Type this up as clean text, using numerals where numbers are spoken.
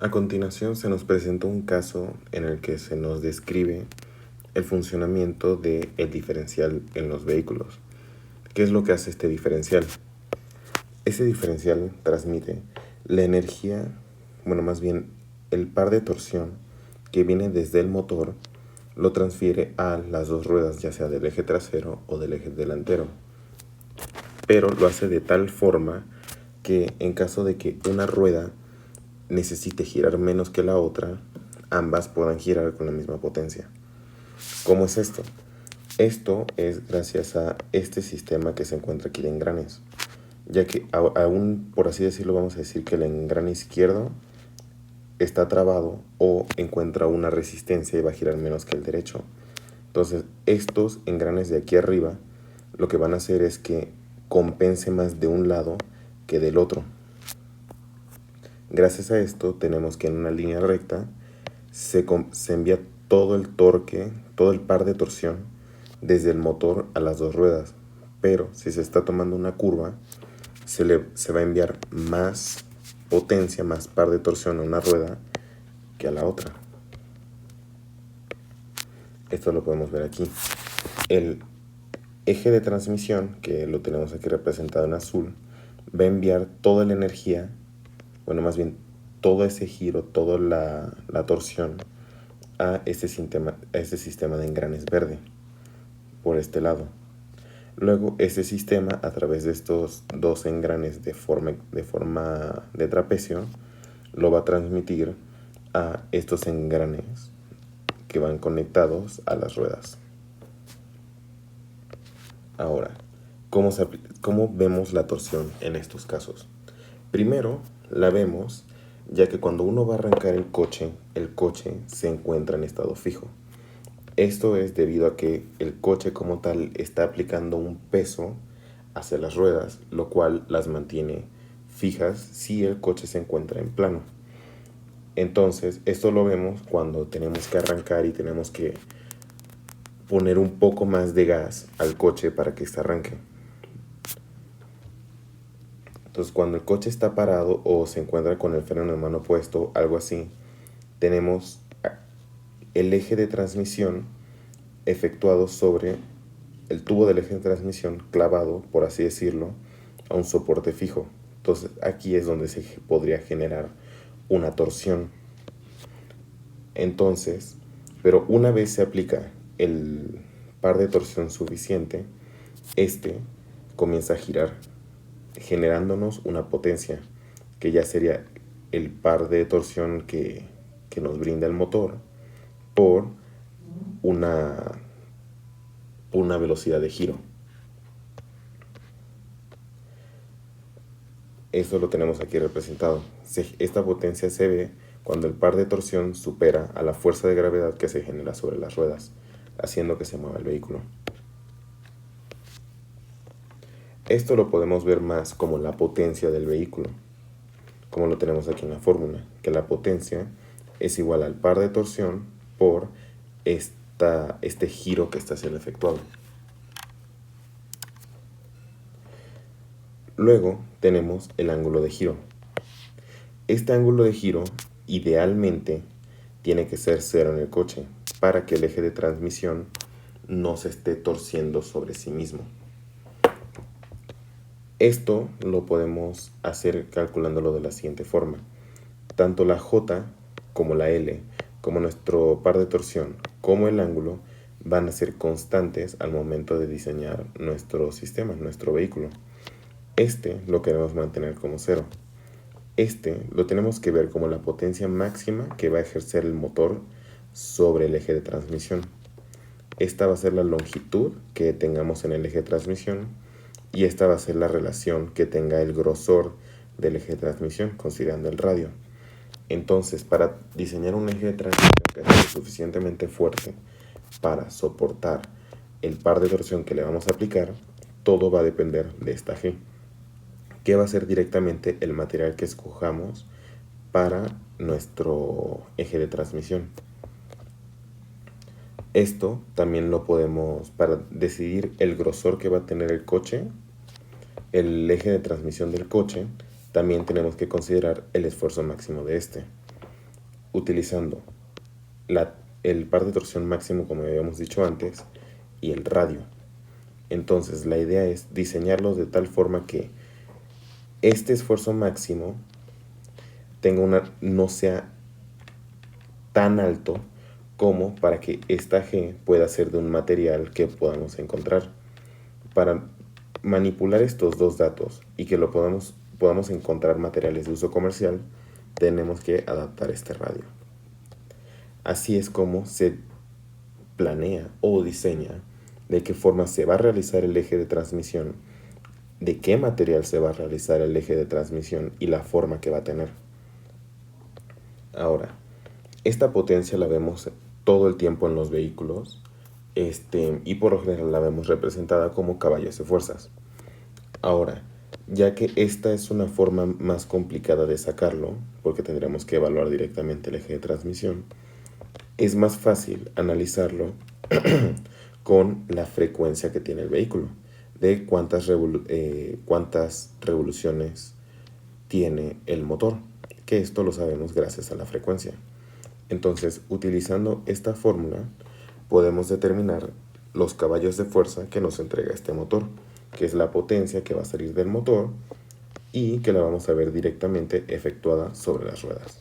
A continuación se nos presenta un caso en el que se nos describe el funcionamiento del diferencial en los vehículos. ¿Qué es lo que hace este diferencial? Ese diferencial transmite la energía, más bien el par de torsión que viene desde el motor, lo transfiere a las dos ruedas, ya sea del eje trasero o del eje delantero. Pero lo hace de tal forma que en caso de que una rueda necesite girar menos que la otra, ambas puedan girar con la misma potencia. ¿Cómo es esto? Esto es gracias a este sistema que se encuentra aquí de engranes, ya que aún, por así decirlo, vamos a decir que el engrane izquierdo está trabado o encuentra una resistencia y va a girar menos que el derecho. Entonces, estos engranes de aquí arriba lo que van a hacer es que compense más de un lado que del otro. Gracias a esto tenemos que en una línea recta se envía todo el torque, todo el par de torsión desde el motor a las dos ruedas. Pero si se está tomando una curva, se va a enviar más potencia, más par de torsión a una rueda que a la otra. Esto lo podemos ver aquí. El eje de transmisión, que lo tenemos aquí representado en azul, va a enviar toda la energía, más bien todo ese giro, toda la torsión a este sistema de engranes verde, por este lado. Luego ese sistema, a través de estos dos engranes de forma de trapecio, lo va a transmitir a estos engranes que van conectados a las ruedas. Ahora, ¿cómo vemos la torsión en estos casos? Primero, la vemos ya que cuando uno va a arrancar el coche se encuentra en estado fijo. Esto es debido a que el coche como tal está aplicando un peso hacia las ruedas, lo cual las mantiene fijas si el coche se encuentra en plano. Entonces, esto lo vemos cuando tenemos que arrancar y tenemos que poner un poco más de gas al coche para que se arranque. Entonces, cuando el coche está parado o se encuentra con el freno de mano puesto, algo así, tenemos el eje de transmisión efectuado sobre el tubo del eje de transmisión clavado, por así decirlo, a un soporte fijo. Entonces, aquí es donde se podría generar una torsión. Entonces, pero una vez se aplica el par de torsión suficiente, este comienza a girar, generándonos una potencia, que ya sería el par de torsión que nos brinda el motor por una velocidad de giro. Esto lo tenemos aquí representado. Esta potencia se ve cuando el par de torsión supera a la fuerza de gravedad que se genera sobre las ruedas, haciendo que se mueva el vehículo. Esto lo podemos ver más como la potencia del vehículo, como lo tenemos aquí en la fórmula, que la potencia es igual al par de torsión por este giro que está siendo efectuado. Luego tenemos el ángulo de giro. Este ángulo de giro idealmente tiene que ser cero en el coche para que el eje de transmisión no se esté torciendo sobre sí mismo. Esto lo podemos hacer calculándolo de la siguiente forma. Tanto la J como la L, como nuestro par de torsión, como el ángulo, van a ser constantes al momento de diseñar nuestro sistema, nuestro vehículo. Este lo queremos mantener como cero. Este lo tenemos que ver como la potencia máxima que va a ejercer el motor sobre el eje de transmisión. Esta va a ser la longitud que tengamos en el eje de transmisión y esta va a ser la relación que tenga el grosor del eje de transmisión, considerando el radio. Entonces, para diseñar un eje de transmisión que sea suficientemente fuerte para soportar el par de torsión que le vamos a aplicar, todo va a depender de esta G, que va a ser directamente el material que escojamos para nuestro eje de transmisión. Esto también lo podemos, para decidir el grosor que va a tener el coche, el eje de transmisión del coche, también tenemos que considerar el esfuerzo máximo de este. utilizando el par de torsión máximo, como habíamos dicho antes, y el radio. Entonces la idea es diseñarlos de tal forma que este esfuerzo máximo no sea tan alto como para que esta G pueda ser de un material que podamos encontrar. Para manipular estos dos datos y que podamos encontrar materiales de uso comercial, tenemos que adaptar este radio. Así es como se planea o diseña de qué forma se va a realizar el eje de transmisión, de qué material se va a realizar el eje de transmisión y la forma que va a tener. Ahora, esta potencia la vemos todo el tiempo en los vehículos, y por lo general la vemos representada como caballos de fuerzas. Ahora, ya que esta es una forma más complicada de sacarlo, porque tendremos que evaluar directamente el eje de transmisión, es más fácil analizarlo con la frecuencia que tiene el vehículo, de cuántas revoluciones tiene el motor, que esto lo sabemos gracias a la frecuencia. Entonces, utilizando esta fórmula, podemos determinar los caballos de fuerza que nos entrega este motor, que es la potencia que va a salir del motor y que la vamos a ver directamente efectuada sobre las ruedas.